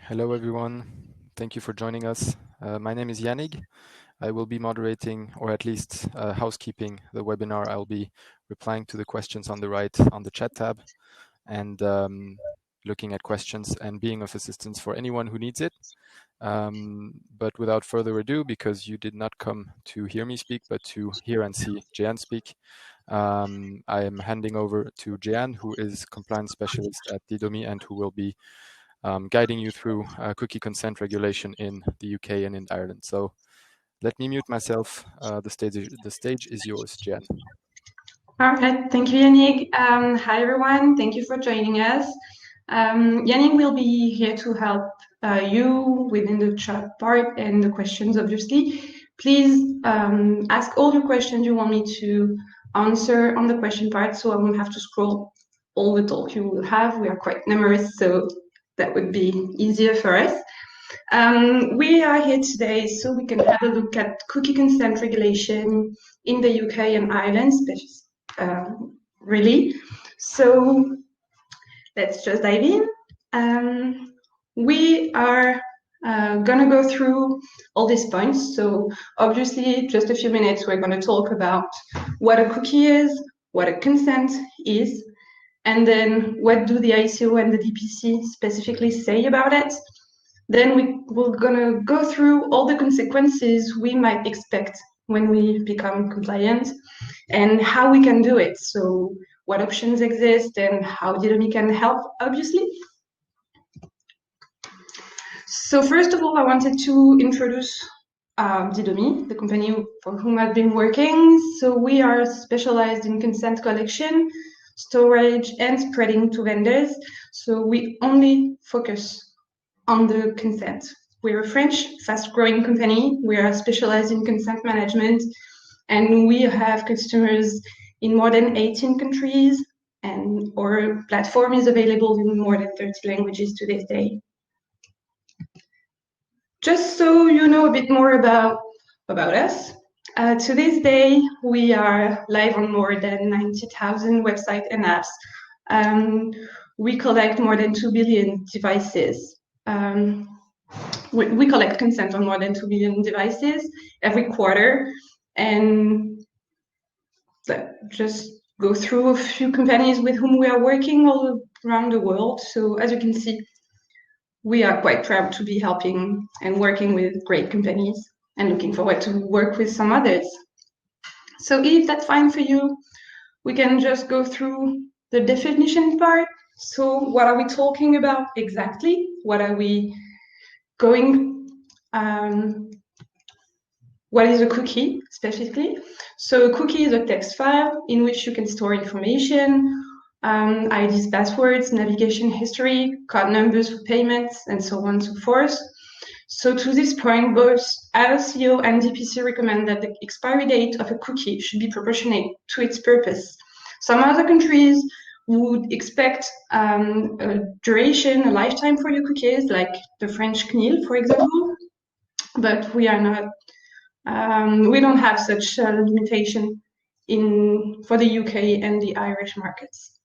Hello, everyone. Thank you for joining us. My name is Yannick. I will be moderating, or at least housekeeping, the webinar. I'll be replying to the questions on the right on the chat tab and looking at questions and being of assistance for anyone who needs it. But without further ado, because you did not come to hear me speak, but to hear and see Jéhanne speak, I am handing over to Jéhanne, who is compliance specialist at Didomi and who will be guiding you through cookie consent regulation in the UK and in Ireland. So let me mute myself. The stage is yours, Jéhanne. All right, thank you, Yannick. Hi, everyone. Thank you for joining us. Yannick will be here to help you within the chat part and the questions, obviously. Please ask all your questions you want me to answer on the question part, so I won't have to scroll all the talk you will have. We are quite numerous, so that would be easier for us. We are here today so we can have a look at cookie consent regulation in the UK and Ireland, really. So let's just dive in. We are gonna go through all these points. So obviously, just a few minutes, we're gonna talk about what a cookie is, what a consent is, and then what do the ICO and the DPC specifically say about it. Then we're gonna go through all the consequences we might expect when we become compliant and how we can do it. So what options exist and how Didomi can help, obviously. So first of all, I wanted to introduce Didomi, the company for whom I've been working. So we are specialized in consent collection, storage, and spreading to vendors. So we only focus on the consent. We're a French fast-growing company. We are specialized in consent management, and we have customers in more than 18 countries, and our platform is available in more than 30 languages to this day. Just so you know a bit more about us, to this day, we are live on more than 90,000 websites and apps. We collect more than 2 billion devices. We collect consent on more than 2 billion devices every quarter, and just go through a few companies with whom we are working all around the world. So as you can see, we are quite proud to be helping and working with great companies and looking forward to work with some others. So if that's fine for you, we can just go through the definition part. So what are we talking about exactly? What are we going, what is a cookie specifically? So a cookie is a text file in which you can store information, IDs, passwords, navigation history, card numbers for payments, and so on and so forth. So to this point, both ICO and DPC recommend that the expiry date of a cookie should be proportionate to its purpose. Some other countries would expect a duration, a lifetime for the cookies, like the French CNIL, for example, but we are not, we don't have such a limitation for the UK and the Irish markets.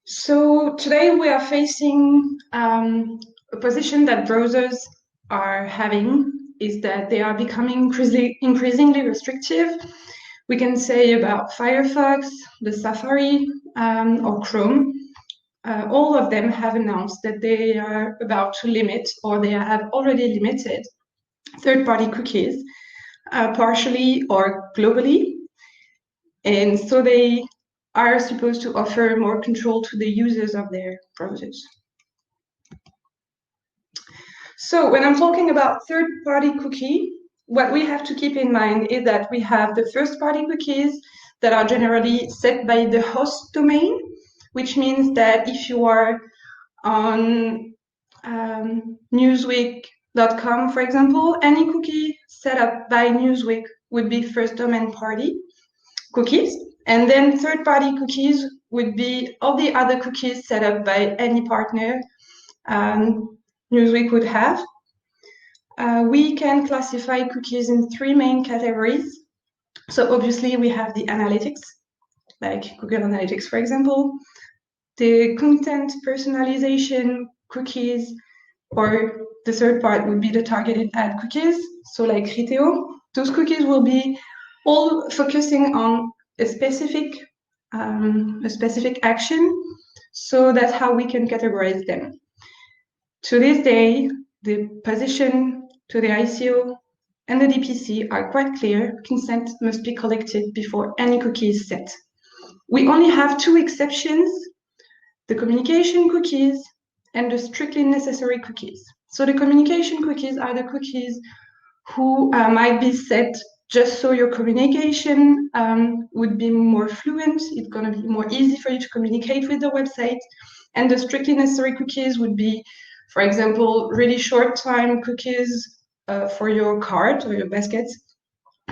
So today we are facing a position that browsers are having is that they are becoming increasingly restrictive. We can say about Firefox, the Safari, or Chrome. All of them have announced that they are about to limit, or they have already limited, third-party cookies, partially or globally. And so they are supposed to offer more control to the users of their browsers. So when I'm talking about third-party cookie, what we have to keep in mind is that we have the first-party cookies that are generally set by the host domain, which means that if you are on Newsweek.com, for example, any cookie set up by Newsweek would be first domain party cookies. And then third-party cookies would be all the other cookies set up by any partner Newsweek would have. We can classify cookies in three main categories. So obviously we have the analytics, like Google Analytics, for example, the content personalization cookies, or the third part would be the targeted ad cookies. So like Riteo, those cookies will be all focusing on a specific action. So that's how we can categorize them. To this day, the position to the ICO and the DPC are quite clear. Consent must be collected before any cookie is set. We only have two exceptions, the communication cookies and the strictly necessary cookies. So the communication cookies are the cookies who might be set just so your communication would be more fluent. It's going to be more easy for you to communicate with the website. And the strictly necessary cookies would be, for example, really short time cookies for your cart or your basket,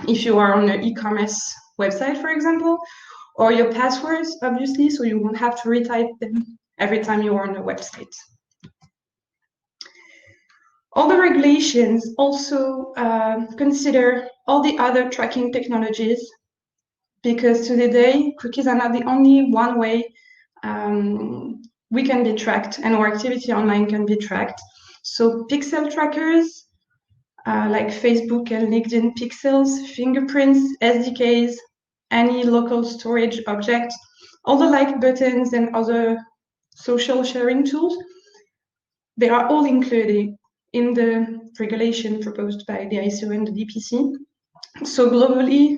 if you are on an e-commerce website, for example, or your passwords, obviously, so you won't have to retype them every time you are on a website. All the regulations also consider all the other tracking technologies, because to the day, cookies are not the only one way we can be tracked and our activity online can be tracked. So pixel trackers, like Facebook and LinkedIn pixels, fingerprints, SDKs, any local storage object, all the like buttons and other social sharing tools, they are all included in the regulation proposed by the ICO and the DPC. So globally,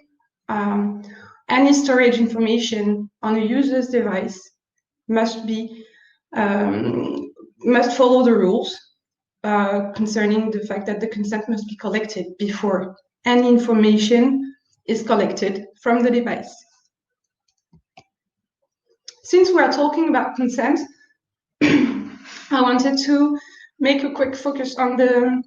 any storage information on a user's device must follow the rules concerning the fact that the consent must be collected before any information is collected from the device. Since we are talking about consent, I wanted to make a quick focus on the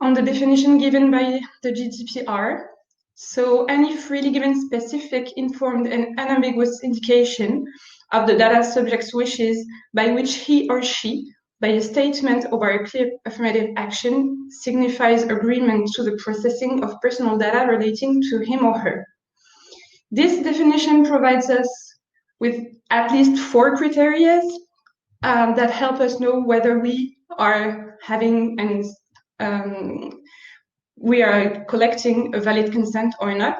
definition given by the GDPR. So any freely given, specific, informed, and unambiguous indication of the data subject's wishes by which he or she, by a statement or by a clear affirmative action, signifies agreement to the processing of personal data relating to him or her. This definition provides us with at least 4 criteria that help us know whether we are having we are collecting a valid consent or not.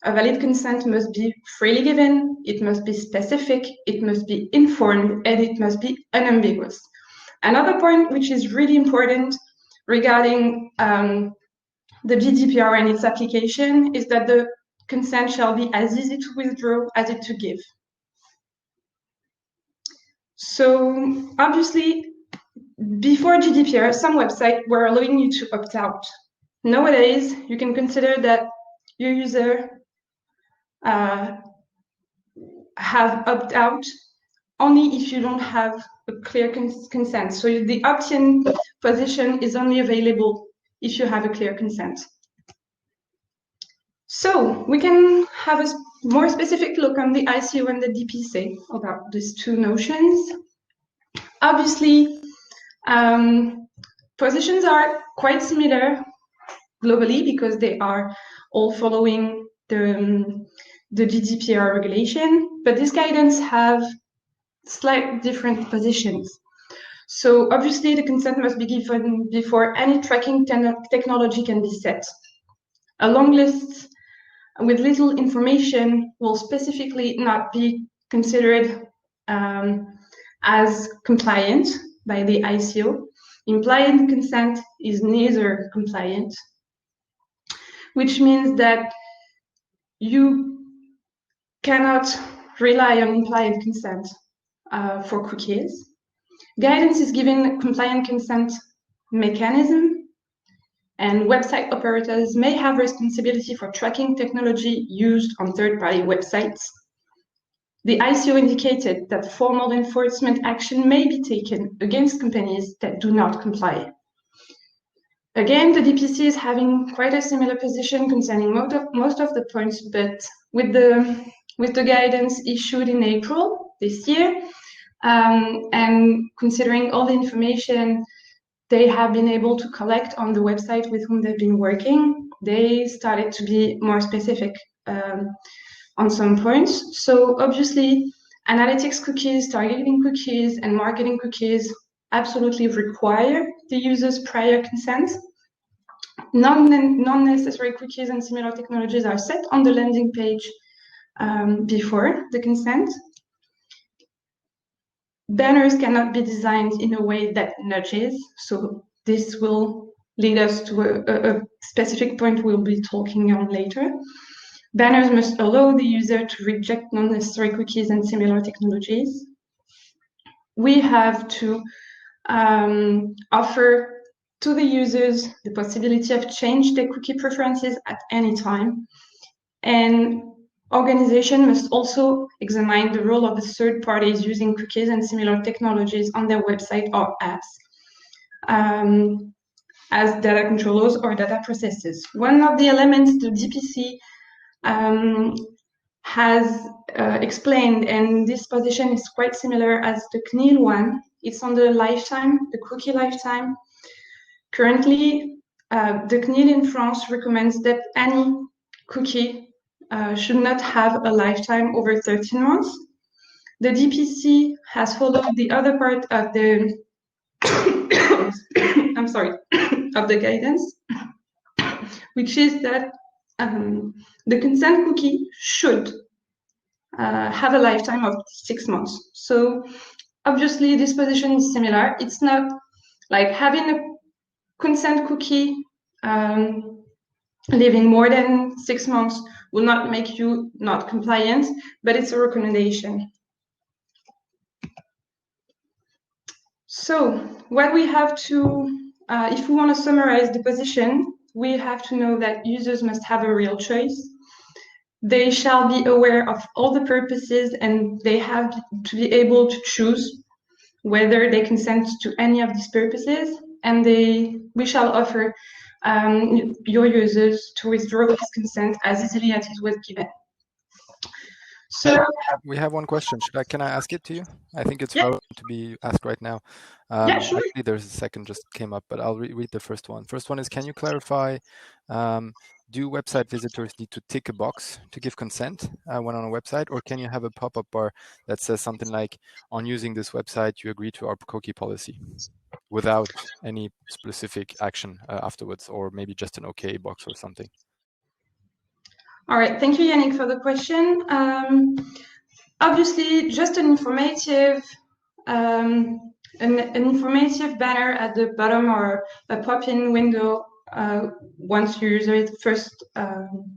A valid consent must be freely given, it must be specific, it must be informed, and it must be unambiguous. Another point which is really important regarding the GDPR and its application is that the consent shall be as easy to withdraw as it to give. So obviously, before GDPR, some websites were allowing you to opt out. Nowadays, you can consider that your user have opt out only if you don't have a clear consent. So the opt-in position is only available if you have a clear consent. So we can have a more specific look on the ICO and the DPC about these two notions. Obviously, positions are quite similar globally because they are all following the GDPR regulation, but this guidance have slight different positions. So obviously the consent must be given before any tracking technology can be set. A long list with little information will specifically not be considered as compliant by the ICO. Implied consent is neither compliant, which means that you cannot rely on implied consent for cookies. Guidance is given compliant consent mechanism, and website operators may have responsibility for tracking technology used on third-party websites. The ICO indicated that formal enforcement action may be taken against companies that do not comply. Again, the DPC is having quite a similar position concerning most of the points, but with the guidance issued in April this year, and considering all the information they have been able to collect on the website with whom they've been working, they started to be more specific on some points. So obviously, analytics cookies, targeting cookies, and marketing cookies absolutely require the user's prior consent. Non-necessary cookies and similar technologies are set on the landing page before the consent. Banners cannot be designed in a way that nudges, so this will lead us to a specific point we'll be talking on later. Banners must allow the user to reject non-necessary cookies and similar technologies. We have to offer to the users the possibility of change their cookie preferences at any time. And organization must also examine the role of the third parties using cookies and similar technologies on their website or apps as data controllers or data processors. One of the elements the DPC has explained, and this position is quite similar as the CNIL one. It's on the lifetime, the cookie lifetime. Currently, the CNIL in France recommends that any cookie should not have a lifetime over 13 months. The DPC has followed the other part of the I'm sorry, of the guidance, which is that the consent cookie should have a lifetime of 6 months. So obviously this position is similar. It's not like having a consent cookie living more than 6 months will not make you not compliant, but it's a recommendation. So what we have to, if we want to summarize the position, we have to know that users must have a real choice. They shall be aware of all the purposes, and they have to be able to choose whether they consent to any of these purposes, and we shall offer your users to withdraw this consent as easily as it was given. So we have one question. Can I ask it to you? I think it's relevant to be asked right now. Yeah, sure. Actually, there's a second just came up, but I'll read the first one. First one is, can you clarify, do website visitors need to tick a box to give consent when on a website, or can you have a pop-up bar that says something like, on using this website, you agree to our cookie policy, without any specific action afterwards, or maybe just an OK box or something? All right, thank you, Yannick, for the question. Obviously, just an informative banner at the bottom, or a pop-in window once your user is first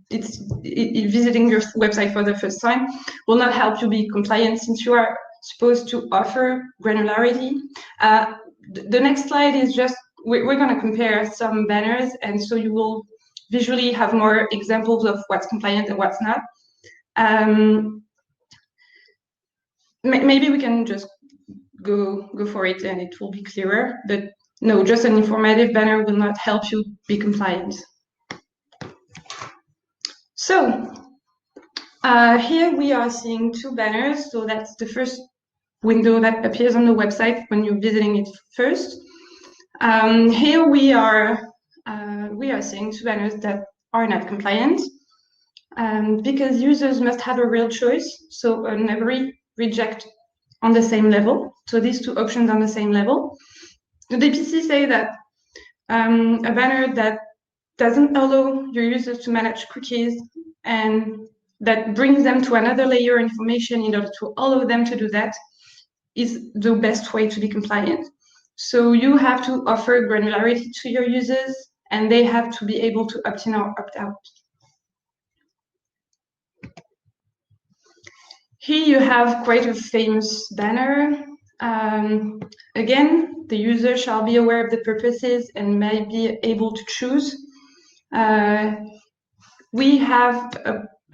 visiting your website for the first time will not help you be compliant, since you are supposed to offer granularity. The next slide is just, we're going to compare some banners, and so you will visually have more examples of what's compliant and what's not. Maybe we can just go for it and it will be clearer, but no, just an informative banner will not help you be compliant. So here we are seeing two banners. So that's the first window that appears on the website when you're visiting it first. Here we are seeing two banners that are not compliant, because users must have a real choice. So on every reject on the same level. So these two options on the same level. The DPC say that a banner that doesn't allow your users to manage cookies and that brings them to another layer of information in order to allow them to do that is the best way to be compliant. So you have to offer granularity to your users, and they have to be able to opt in or opt out. Here you have quite a famous banner. Again, the user shall be aware of the purposes and may be able to choose. We have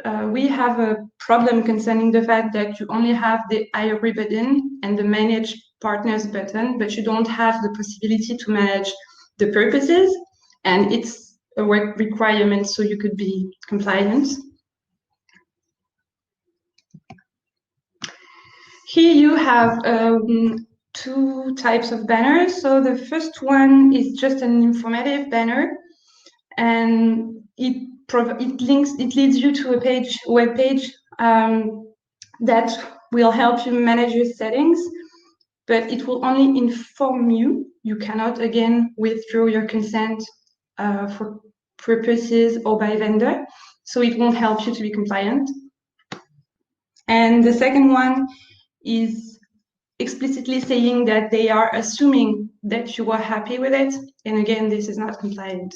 a problem concerning the fact that you only have the I agree button and the manage partners button, but you don't have the possibility to manage the purposes, and it's a work requirement so you could be compliant. Here you have two types of banners. So the first one is just an informative banner, and it leads you to a web page that will help you manage your settings. but it will only inform you. You cannot, again, withdraw your consent for purposes or by vendor, so it won't help you to be compliant. And the second one is explicitly saying that they are assuming that you are happy with it, and again, this is not compliant.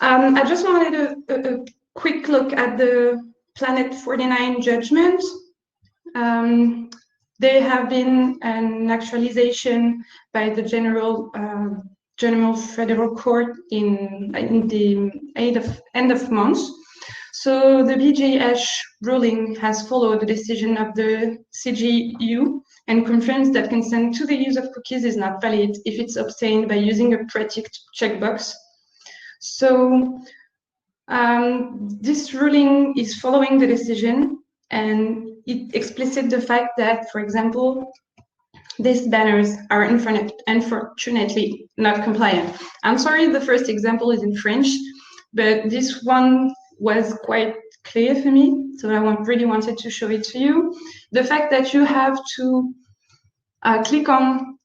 I just wanted a quick look at the Planet 49 judgment. There have been an actualization by the General Federal Court in the end of month. So the BJH ruling has followed the decision of the CGU and confirms that consent to the use of cookies is not valid if it's obtained by using a pre-ticked checkbox. So this ruling is following the decision, and it explicits the fact that, for example, these banners are unfortunately not compliant. I'm sorry, the first example is in French, but this one was quite clear for me, so I really wanted to show it to you. The fact that you have to click on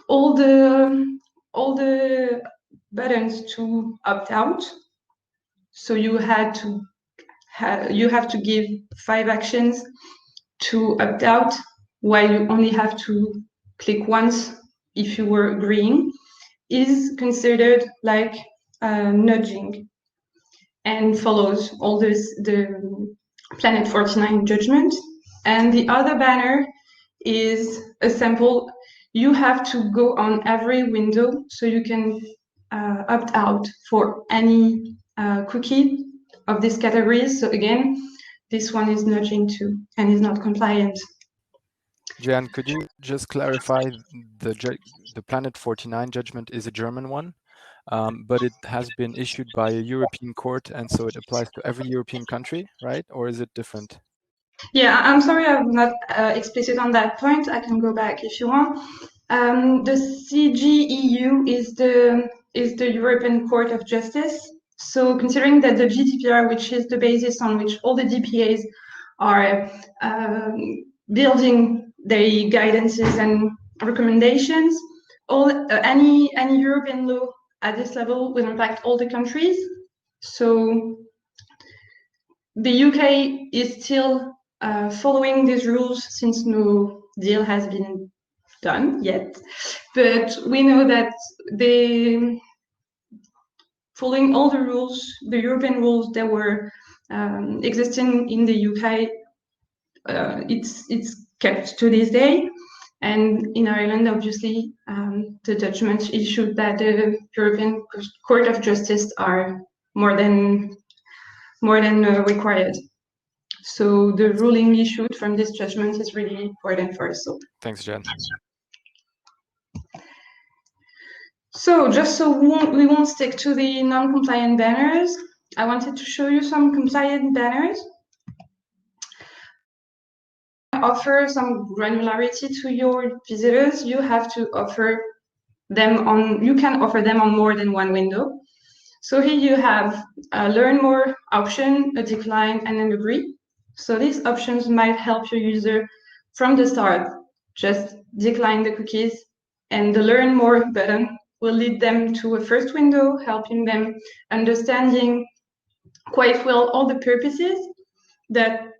all the buttons to opt out. So you have to give 5 actions to opt out, while you only have to click once if you were agreeing, is considered like nudging and follows all the Planet 49 judgment. And the other banner is a sample. You have to go on every window so you can opt out for any cookie of these categories. So again, this one is nudging too and is not compliant. Jéhanne, could you just clarify the Planet 49 judgment is a German one, but it has been issued by a European court, and so it applies to every European country, right? Or is it different? Yeah, I'm sorry I'm not explicit on that point. I can go back if you want. The CGEU is the European Court of Justice. So considering that the GDPR, which is the basis on which all the DPAs are building their guidances and recommendations, any European law at this level will impact all the countries. So the UK is still following these rules since no deal has been done yet, but we know that they following all the rules, the European rules that were existing in the UK, it's kept to this day. And in Ireland, obviously, the judgment issued that the European Court of Justice are more than required. So the ruling issued from this judgment is really important for us. So thanks, Jen. So just so we won't stick to the non-compliant banners, I wanted to show you some compliant banners. Offer some granularity to your visitors. You have to offer them on, you can offer them on more than one window. So here you have a learn more option, a decline, and an agree. So these options might help your user from the start. Just decline the cookies, and the learn more button will lead them to a first window, helping them understanding quite well all the purposes that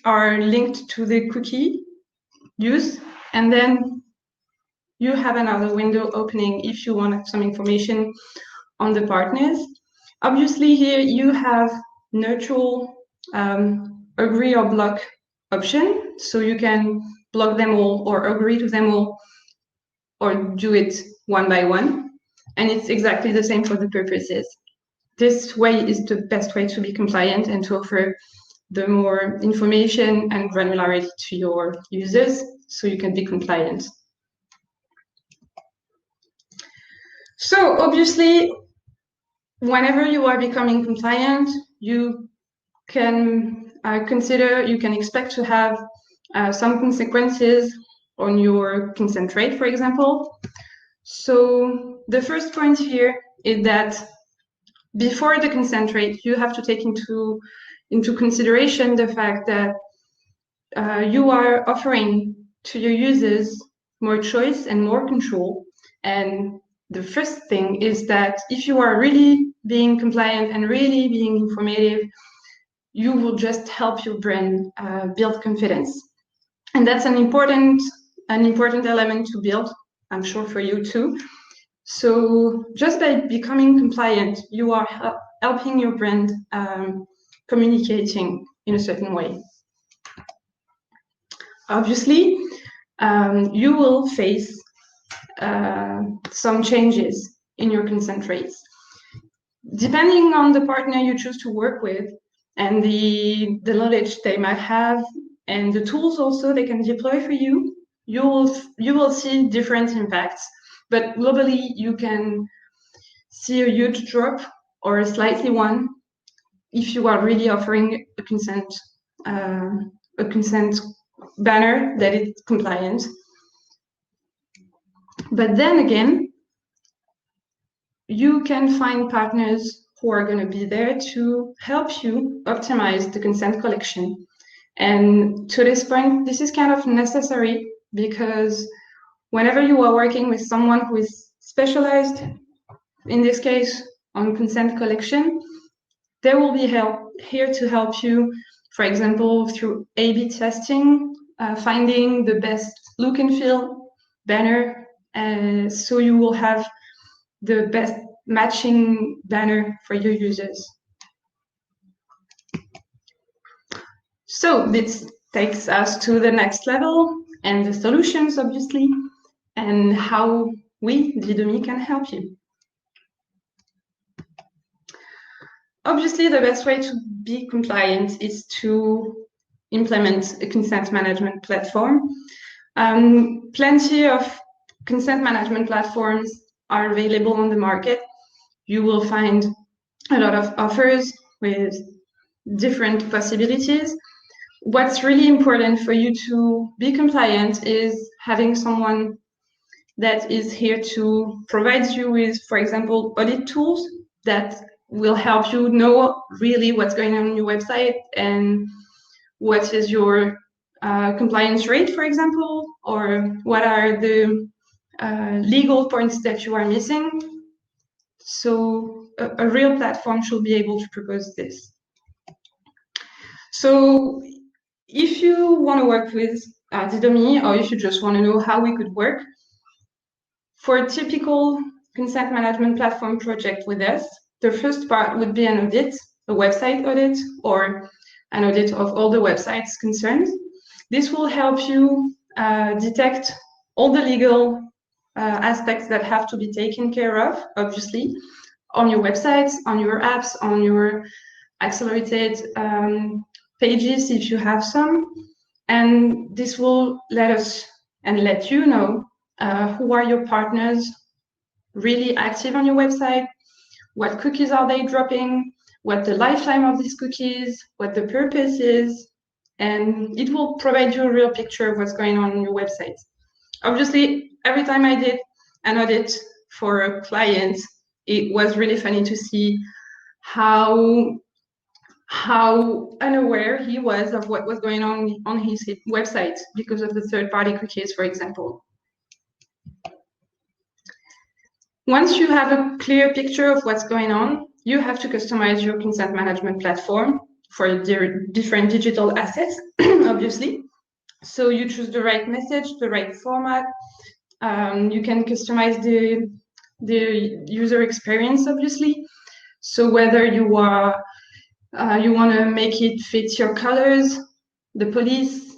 are linked to the cookie use. And then you have another window opening if you want some information on the partners. Obviously, here you have neutral agree or block option, so you can block them all or agree to them all or do it one by one. And it's exactly the same for the purposes. This way is the best way to be compliant and to offer the more information and granularity to your users so you can be compliant. So obviously, whenever you are becoming compliant, you can you can expect to have some consequences on your consent rate, for example. So the first point here is that before the consent rate, you have to take into consideration the fact that you are offering to your users more choice and more control. And the first thing is that if you are really being compliant and really being informative, you will just help your brand build confidence. And that's an important element to build, I'm sure for you too. So just by becoming compliant, you are helping your brand communicating in a certain way. Obviously, you will face some changes in your consent rates. Depending on the partner you choose to work with and the knowledge they might have and the tools also they can deploy for you, you will see different impacts. But globally, you can see a huge drop or a slightly one if you are really offering a consent banner that is compliant. But then again, you can find partners who are going to be there to help you optimize the consent collection. And to this point, this is kind of necessary because whenever you are working with someone who is specialized, in this case, on consent collection, they will be here to help you, for example, through A/B testing, finding the best look and feel banner, so you will have the best matching banner for your users. So this takes us to the next level and the solutions, obviously, and how we, Didomi, can help you. Obviously, the best way to be compliant is to implement a consent management platform. Plenty of consent management platforms are available on the market. You will find a lot of offers with different possibilities. What's really important for you to be compliant is having someone that is here to provide you with, for example, audit tools that will help you know really what's going on your website and what is your compliance rate, for example, or what are the legal points that you are missing. So a real platform should be able to propose this. So if you want to work with Didomi, or if you just want to know how we could work, for a typical consent management platform project with us, the first part would be an audit, a website audit, or an audit of all the websites concerned. This will help you detect all the legal aspects that have to be taken care of, obviously, on your websites, on your apps, on your accelerated pages, if you have some. And this will let us and let you know who are your partners really active on your website, what cookies are they dropping, what the lifetime of these cookies, what the purpose is, and it will provide you a real picture of what's going on your website. Obviously, every time I did an audit for a client, it was really funny to see how unaware he was of what was going on his website because of the third-party cookies, for example. Once you have a clear picture of what's going on, you have to customize your consent management platform for different digital assets, obviously. So you choose the right message, the right format. You can customize the user experience, obviously. So whether you want to make it fit your colors, the police,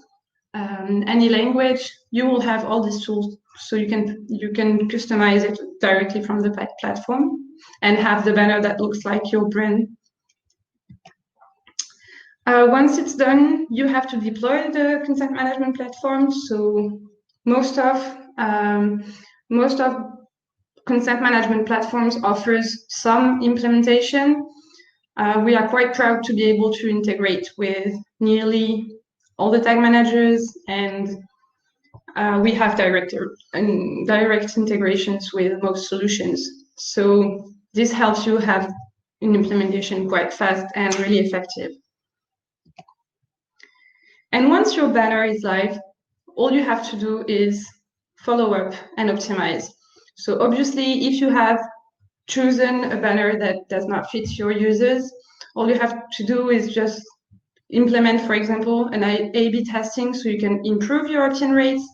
any language, you will have all these tools. So you can customize it directly from the platform and have the banner that looks like your brand. Once it's done, you have to deploy the consent management platform. So most of consent management platforms offers some implementation. We are quite proud to be able to integrate with nearly all the tag managers, and we have direct integrations with most solutions. So this helps you have an implementation quite fast and really effective. And once your banner is live, all you have to do is follow up and optimize. So obviously, if you have chosen a banner that does not fit your users, all you have to do is just implement, for example, an A/B testing so you can improve your opt-in rates.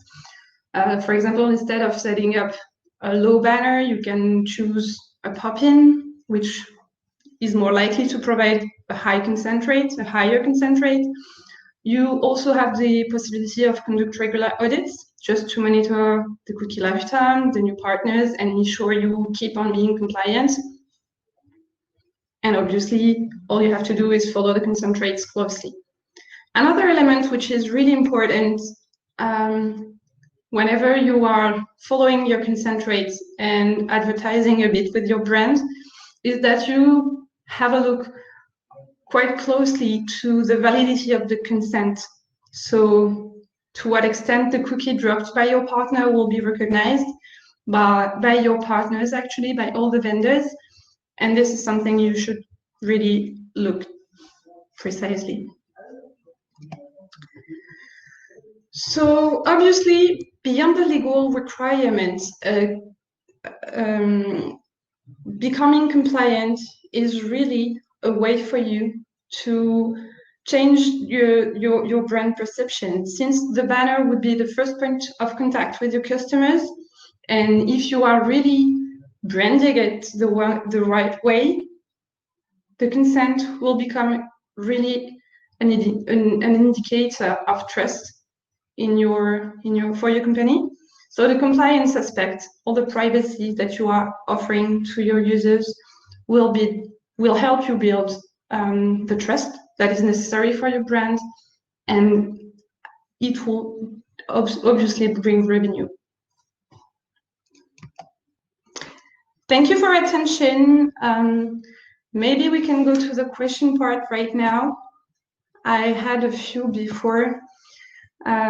For example, instead of setting up a low banner, you can choose a pop-in, which is more likely to provide a higher consent rate. You also have the possibility of conduct regular audits just to monitor the cookie lifetime, the new partners, and ensure you keep on being compliant. And obviously, all you have to do is follow the consent rates closely. Another element which is really important whenever you are following your consent rates and advertising a bit with your brand is that you have a look quite closely to the validity of the consent. So to what extent the cookie dropped by your partner will be recognized by your partners, actually, by all the vendors. And this is something you should really look precisely. So obviously, beyond the legal requirements, becoming compliant is really a way for you to change your brand perception, since the banner would be the first point of contact with your customers. And if you are really branding it the right way, the consent will become really an indicator of trust for your company. So the compliance aspect, or the privacy that you are offering to your users, will help you build the trust that is necessary for your brand, and it will obviously bring revenue. Thank you for attention. Maybe we can go to the question part right now. I had a few before,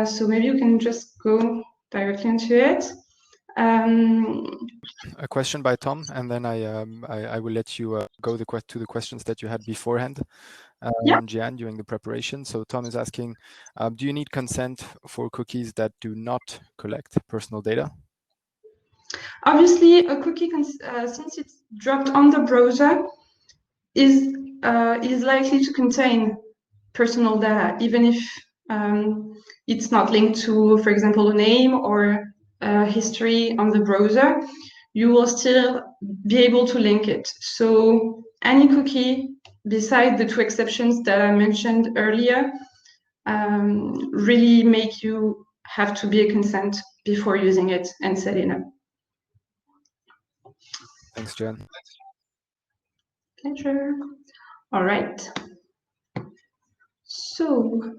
so maybe you can just go directly into it. A question by Tom, and then I will let you go to the questions that you had beforehand, Jéhanne, during the preparation. So Tom is asking, do you need consent for cookies that do not collect personal data? Obviously, a cookie, since it's dropped on the browser, is likely to contain personal data, even if it's not linked to, for example, a name or a history on the browser. You will still be able to link it. So any cookie, besides the two exceptions that I mentioned earlier, really make you have to be a consent before using it and setting up. Thanks, Jéhanne. Pleasure. All right. So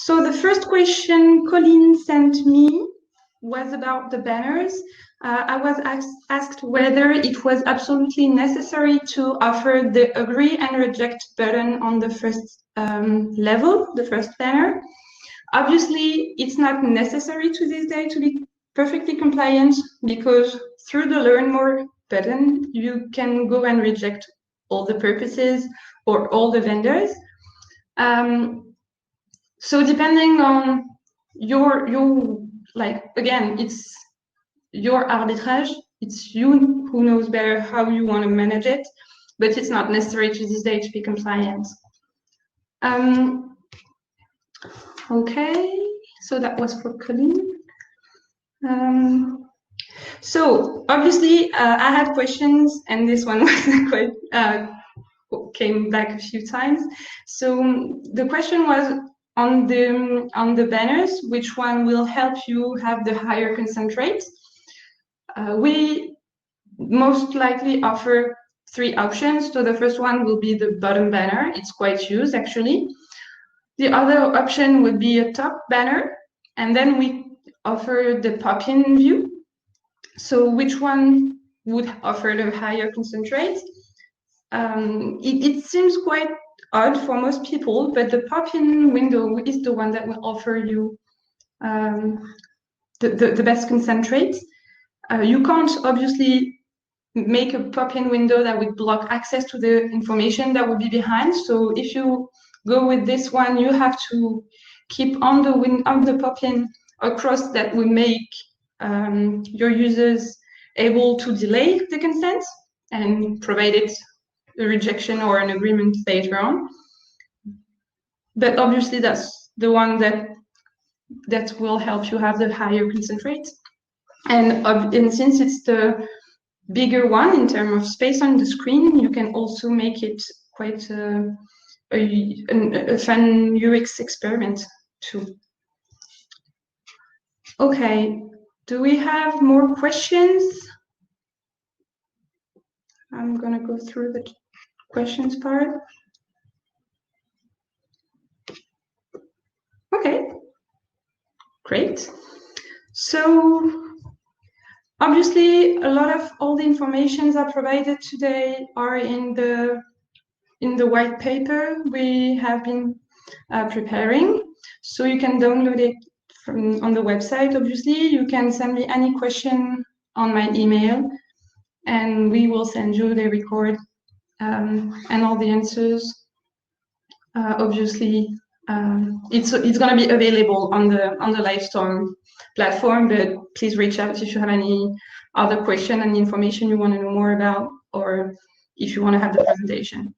the first question Colleen sent me was about the banners. I was asked whether it was absolutely necessary to offer the agree and reject button on the first level, the first banner. Obviously, it's not necessary to this day to be perfectly compliant, because through the learn more button, you can go and reject all the purposes or all the vendors. So depending on your like, again, it's your arbitrage. It's you who knows better how you want to manage it, but it's not necessary to this day to be compliant. Okay, so that was for Colleen. So obviously, I had questions, and this one was quite came back a few times. So the question was on the banners, which one will help you have the higher consent rate? We most likely offer 3 options. So the first one will be the bottom banner. It's quite used, actually. The other option would be a top banner, and then we offer the pop-in view. So which one would offer the higher consent rate? It seems quite odd for most people, but the pop-in window is the one that will offer you the best consent rate. You can't obviously make a pop-in window that would block access to the information that would be behind. So if you go with this one, you have to keep on the pop-in across that will make your users able to delay the consent and provide it a rejection or an agreement later on. But obviously that's the one that will help you have the higher consent rate. And since it's the bigger one in terms of space on the screen, you can also make it quite a fun UX experiment too. Okay, do we have more questions? I'm gonna go through the questions part. Okay, great. So obviously, a lot of all the informations are provided today are in the white paper we have been preparing. So you can download it on the website. Obviously, you can send me any question on my email, and we will send you the record and all the answers. Obviously, it's going to be available on the Livestorm platform, but please reach out if you have any other question and information you want to know more about, or if you want to have the presentation.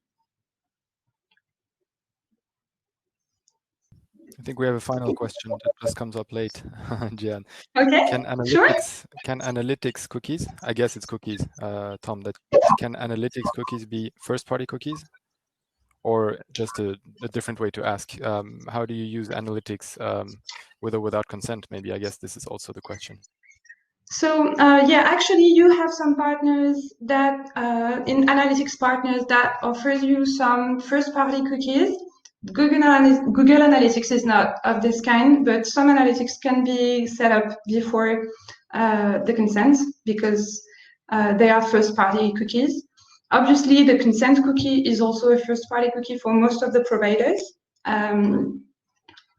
I think we have a final question that just comes up late, Jéhanne. Okay, Can analytics cookies, I guess it's cookies, Tom, can analytics cookies be first-party cookies? Or just a different way to ask, how do you use analytics with or without consent? Maybe, I guess this is also the question. So yeah, actually you have some partners that, in analytics partners that offers you some first-party cookies. Google Analytics is not of this kind, but some analytics can be set up before the consent because they are first-party cookies. Obviously, the consent cookie is also a first-party cookie for most of the providers.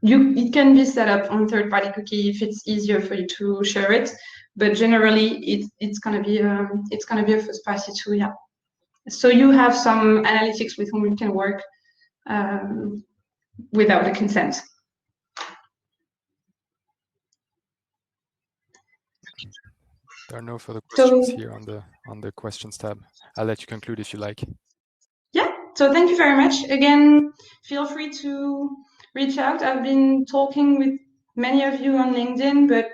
It can be set up on third-party cookie if it's easier for you to share it, but generally it's gonna be a first-party too. Yeah. So you have some analytics with whom you can work without the consent. There are no further questions here on the questions tab. I'll let you conclude if you like. Yeah, so thank you very much. Again, feel free to reach out. I've been talking with many of you on LinkedIn, but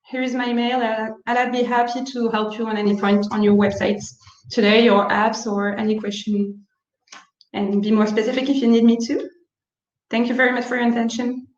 here is my email, and I'd be happy to help you on any point on your websites today, or apps, or any question, and be more specific if you need me to. Thank you very much for your attention.